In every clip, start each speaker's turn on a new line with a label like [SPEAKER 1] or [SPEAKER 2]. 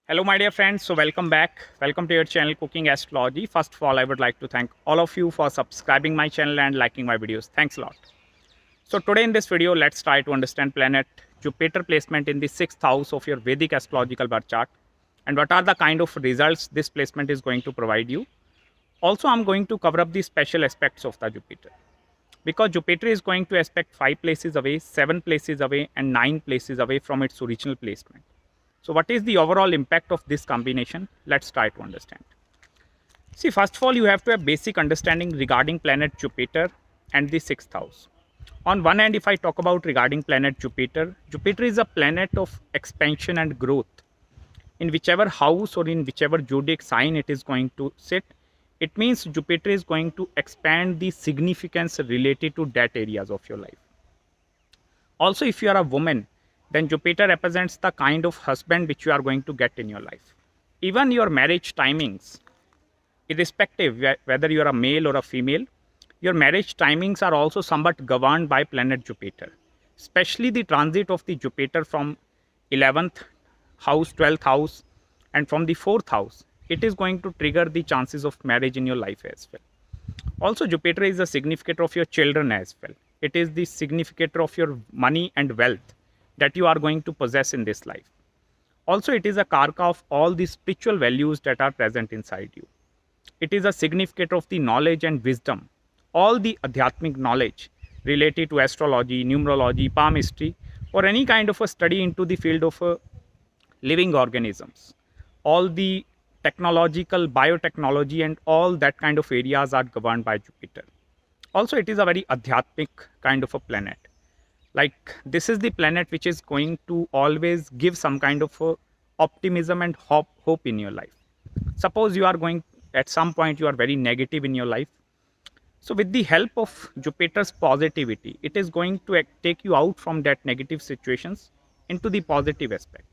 [SPEAKER 1] Hello, my dear friends. So, welcome back. Welcome to your channel Cooking Astrology. First of all, I would like to thank all of you for subscribing my channel and liking my videos. Thanks a lot. So, today in this video, let's try to understand planet Jupiter placement in the sixth house of your Vedic astrological birth chart and what are the kind of results this placement is going to provide you. Also, I'm going to cover up the special aspects of the Jupiter because Jupiter is going to aspect 5 places away, 7 places away, and 9 places away from its original placement. So what is the overall impact of this combination? Let's try to understand. See, first of all, you have to have basic understanding regarding planet Jupiter and the sixth house. On one hand, if I talk about regarding planet Jupiter, Jupiter is a planet of expansion and growth. In whichever house or in whichever zodiac sign it is going to sit, it means Jupiter is going to expand the significance related to that areas of your life. Also, if you are a woman, then Jupiter represents the kind of husband which you are going to get in your life. Even your marriage timings, irrespective whether you are a male or a female, your marriage timings are also somewhat governed by planet Jupiter. Especially the transit of the Jupiter from 11th house, 12th house, and from the 4th house, it is going to trigger the chances of marriage in your life as well. Also, Jupiter is a significator of your children as well. It is the significator of your money and wealth that you are going to possess in this life. Also, it is a karka of all the spiritual values that are present inside you. It is a significator of the knowledge and wisdom, all the adhyatmic knowledge related to astrology, numerology, palmistry, or any kind of a study into the field of living organisms. All the technological, biotechnology, and all that kind of areas are governed by Jupiter. Also, it is a very adhyatmic kind of a planet. Like, this is the planet which is going to always give some kind of optimism and hope in your life. Suppose you are going, at some point you are very negative in your life, so with the help of Jupiter's positivity, it is going to take you out from that negative situations into the positive aspect,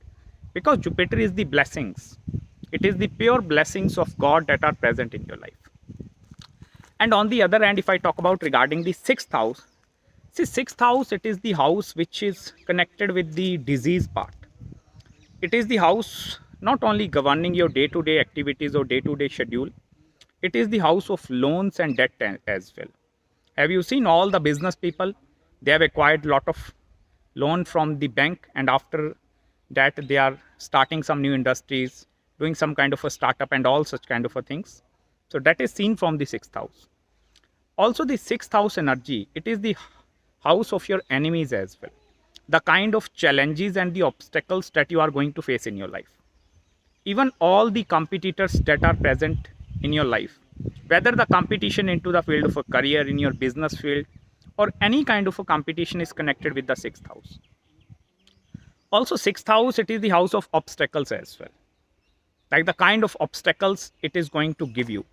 [SPEAKER 1] because Jupiter is the blessings. It is the pure blessings of God that are present in your life. And on the other hand, if I talk about regarding the sixth house, see, sixth house, it is the house which is connected with the disease part. It is the house not only governing your day-to-day activities or day-to-day schedule, it is the house of loans and debt as well. Have you seen all the business people? They have acquired a lot of loan from the bank, and after that they are starting some new industries, doing some kind of a startup and all such kind of a things. So that is seen from the sixth house. Also, the sixth house energy, it is the house of your enemies as well. The kind of challenges and the obstacles that you are going to face in your life. Even all the competitors that are present in your life, whether the competition into the field of a career, in your business field, or any kind of a competition is connected with the sixth house. Also, sixth house, it is the house of obstacles as well. Like the kind of obstacles it is going to give you.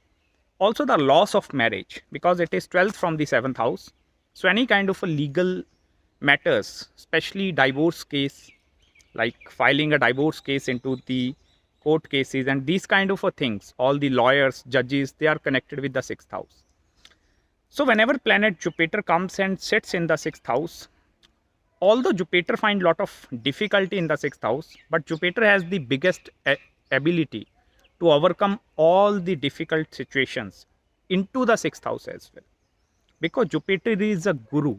[SPEAKER 1] Also, the loss of marriage, because it is 12th from the 7th house. So any kind of a legal matters, especially divorce case, like filing a divorce case into the court cases and these kind of a things, all the lawyers, judges, they are connected with the sixth house. So whenever planet Jupiter comes and sits in the sixth house, although Jupiter finds a lot of difficulty in the sixth house, but Jupiter has the biggest ability to overcome all the difficult situations into the sixth house as well. Because Jupiter is a guru,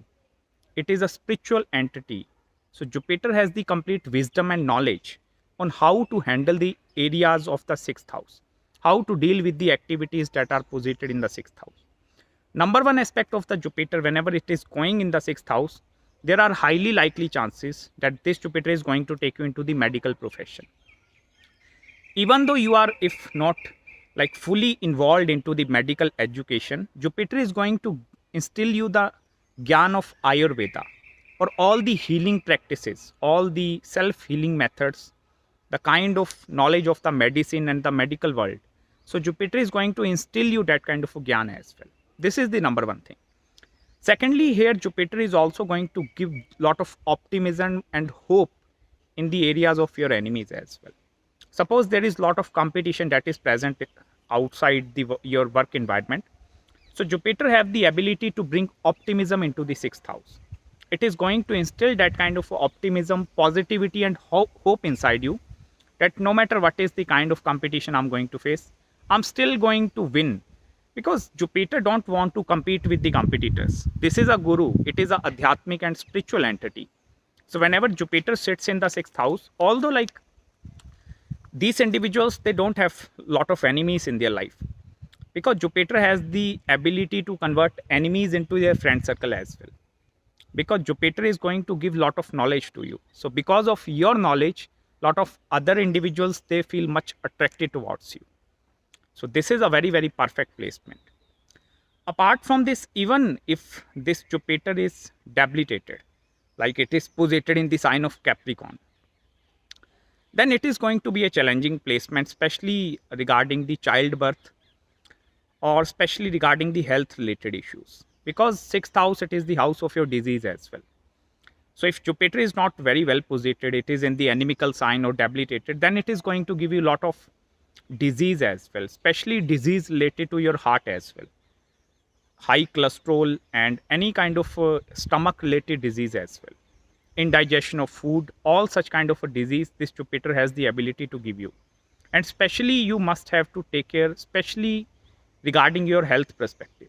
[SPEAKER 1] it is a spiritual entity. So Jupiter has the complete wisdom and knowledge on how to handle the areas of the sixth house, how to deal with the activities that are posited in the sixth house. Number one aspect of the Jupiter, whenever it is going in the sixth house, there are highly likely chances that this Jupiter is going to take you into the medical profession. Even though you are, if not like fully involved into the medical education, Jupiter is going to instill you the Gyan of Ayurveda, or all the healing practices, all the self-healing methods, the kind of knowledge of the medicine and the medical world. So Jupiter is going to instill you that kind of a Gyan as well. This is the number one thing. Secondly, here Jupiter is also going to give lot of optimism and hope in the areas of your enemies as well. Suppose there is lot of competition that is present outside your work environment. So Jupiter have the ability to bring optimism into the sixth house. It is going to instill that kind of optimism, positivity, and hope inside you, that no matter what is the kind of competition I'm going to face, I'm still going to win, because Jupiter don't want to compete with the competitors. This is a guru. It is a adhyatmic and spiritual entity. So whenever Jupiter sits in the 6th house, although like these individuals, they don't have lot of enemies in their life, because Jupiter has the ability to convert enemies into their friend circle as well, because Jupiter is going to give lot of knowledge to you. So because of your knowledge, lot of other individuals, they feel much attracted towards you. So this is a very, very perfect placement. Apart from this, even if this Jupiter is debilitated, like it is posited in the sign of Capricorn, then it is going to be a challenging placement, especially regarding the childbirth, or especially regarding the health related issues, because 6th house, it is the house of your disease as well. So if Jupiter is not very well posited, it is in the anemical sign or debilitated, then it is going to give you a lot of disease as well, especially disease related to your heart as well, high cholesterol and any kind of stomach related disease as well, indigestion of food, all such kind of a disease this Jupiter has the ability to give you. And especially you must have to take care, especially regarding your health perspective.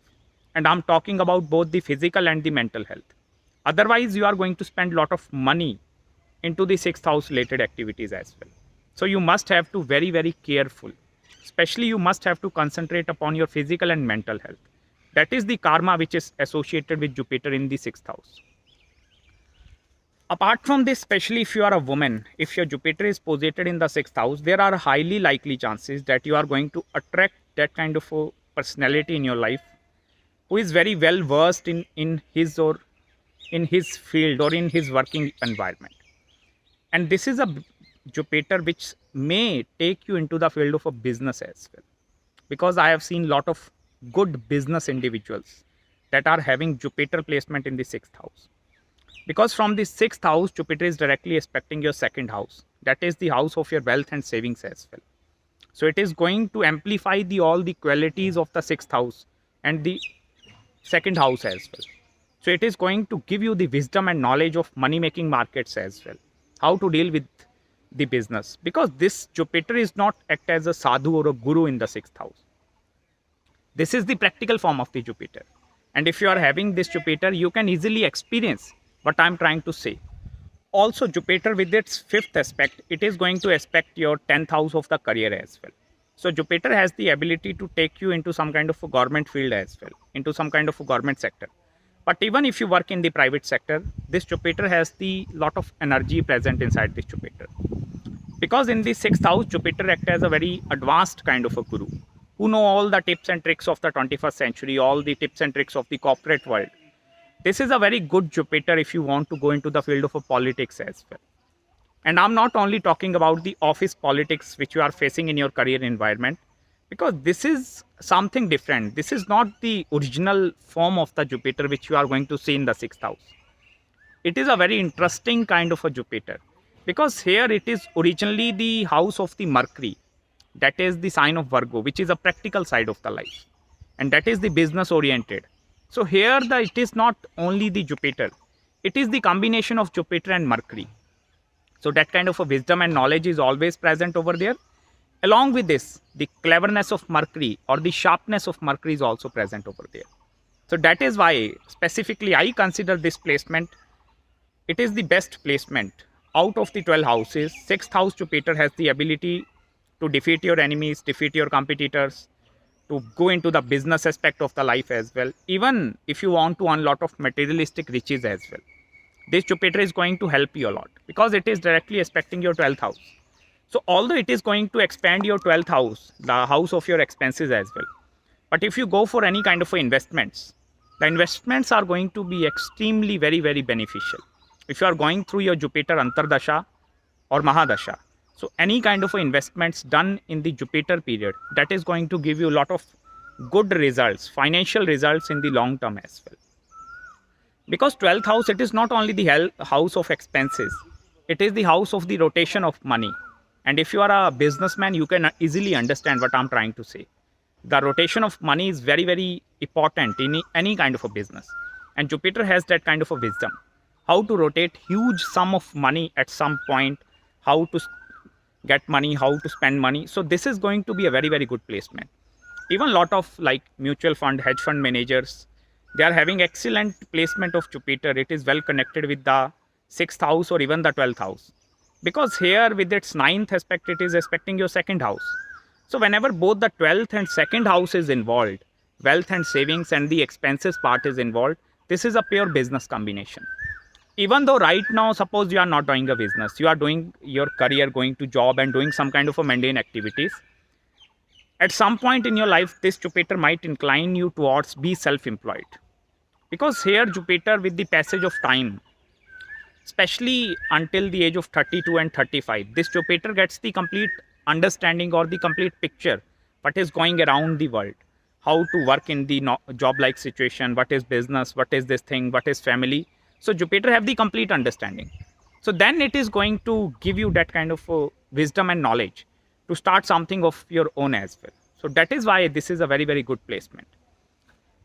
[SPEAKER 1] And I'm talking about both the physical and the mental health. Otherwise, you are going to spend a lot of money into the 6th house related activities as well. So you must have to very, very careful. Especially you must have to concentrate upon your physical and mental health. That is the karma which is associated with Jupiter in the 6th house. Apart from this, especially if you are a woman, if your Jupiter is posited in the 6th house, there are highly likely chances that you are going to attract that kind of a personality in your life who is very well versed in his field or in his working environment. And this is a Jupiter which may take you into the field of a business as well, because I have seen lot of good business individuals that are having Jupiter placement in the 6th house. Because from the 6th house, Jupiter is directly aspecting your 2nd house. That is the house of your wealth and savings as well. So it is going to amplify all the qualities of the 6th house and the 2nd house as well. So it is going to give you the wisdom and knowledge of money making markets as well, how to deal with the business, because this Jupiter is not act as a sadhu or a guru in the 6th house. This is the practical form of the Jupiter. And if you are having this Jupiter, you can easily experience what I'm trying to say. Also, Jupiter with its 5th aspect, it is going to aspect your 10th house of the career as well. So Jupiter has the ability to take you into some kind of a government field as well, into some kind of a government sector. But even if you work in the private sector, this Jupiter has the lot of energy present inside this Jupiter. Because in the 6th house, Jupiter acts as a very advanced kind of a guru who know all the tips and tricks of the 21st century, all the tips and tricks of the corporate world. This is a very good Jupiter if you want to go into the field of a politics as well. And I'm not only talking about the office politics which you are facing in your career environment, because this is something different. This is not the original form of the Jupiter which you are going to see in the 6th house. It is a very interesting kind of a Jupiter, because here it is originally the house of the Mercury, that is the sign of Virgo, which is a practical side of the life, and that is the business oriented. So here it is not only the Jupiter, it is the combination of Jupiter and Mercury. So that kind of a wisdom and knowledge is always present over there. Along with this, the cleverness of Mercury or the sharpness of Mercury is also present over there. So that is why specifically I consider this placement, it is the best placement out of the 12 houses. 6th house Jupiter has the ability to defeat your enemies, defeat your competitors, to go into the business aspect of the life as well. Even if you want to earn a lot of materialistic riches as well, this Jupiter is going to help you a lot, because it is directly aspecting your 12th house. So although it is going to expand your 12th house, the house of your expenses as well, but if you go for any kind of investments, the investments are going to be extremely very, very beneficial. If you are going through your Jupiter Antardasha or Mahadasha, so any kind of investments done in the Jupiter period, that is going to give you a lot of good results, financial results in the long term as well. Because 12th house, it is not only the house of expenses, it is the house of the rotation of money. And if you are a businessman, you can easily understand what I'm trying to say. The rotation of money is very, very important in any kind of a business. And Jupiter has that kind of a wisdom. How to rotate huge sum of money at some point, how to get money, how to spend money. So this is going to be a very, very good placement. Even a lot of like mutual fund, hedge fund managers, they are having excellent placement of Jupiter. It is well connected with the 6th house or even the 12th house. Because here with its 9th aspect, it is aspecting your 2nd house. So whenever both the 12th and 2nd house is involved, wealth and savings and the expenses part is involved, this is a pure business combination. Even though right now, suppose you are not doing a business, you are doing your career, going to job and doing some kind of a mundane activities. At some point in your life, this Jupiter might incline you towards be self-employed. Because here Jupiter with the passage of time, especially until the age of 32 and 35, this Jupiter gets the complete understanding or the complete picture what is going around the world, how to work in the job like situation, what is business, what is this thing, what is family. So Jupiter have the complete understanding. So then it is going to give you that kind of wisdom and knowledge to start something of your own as well. So that is why this is a very, very good placement.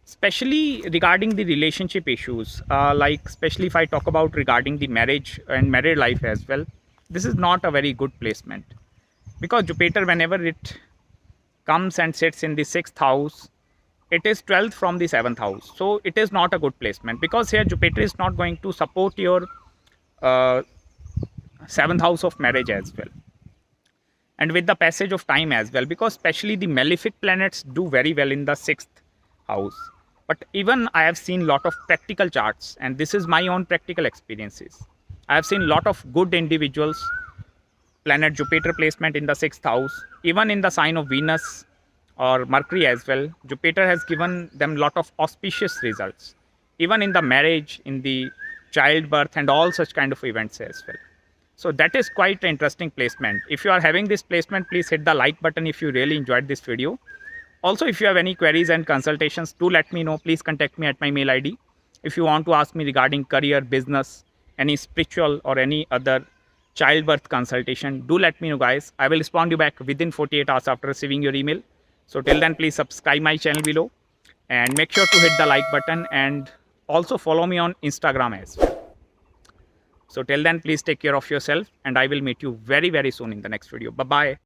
[SPEAKER 1] Especially regarding the relationship issues, like especially if I talk about regarding the marriage and married life as well, this is not a very good placement. Because Jupiter, whenever it comes and sits in the 6th house, it is 12th from the 7th house. So it is not a good placement, because here Jupiter is not going to support your 7th house of marriage as well. And with the passage of time as well, because especially the malefic planets do very well in the 6th house. But even I have seen lot of practical charts, and this is my own practical experiences. I have seen lot of good individuals, planet Jupiter placement in the 6th house, even in the sign of Venus or Mercury as well. Jupiter has given them lot of auspicious results, even in the marriage, in the childbirth and all such kind of events as well. So that is quite an interesting placement. If you are having this placement, please hit the like button if you really enjoyed this video. Also, if you have any queries and consultations, do let me know. Please contact me at my mail ID. If you want to ask me regarding career, business, any spiritual or any other childbirth consultation, do let me know, guys. I will respond you back within 48 hours after receiving your email. So till then, please subscribe my channel below and make sure to hit the like button, and also follow me on Instagram as well. So till then, please take care of yourself, and I will meet you very, very soon in the next video. Bye-bye.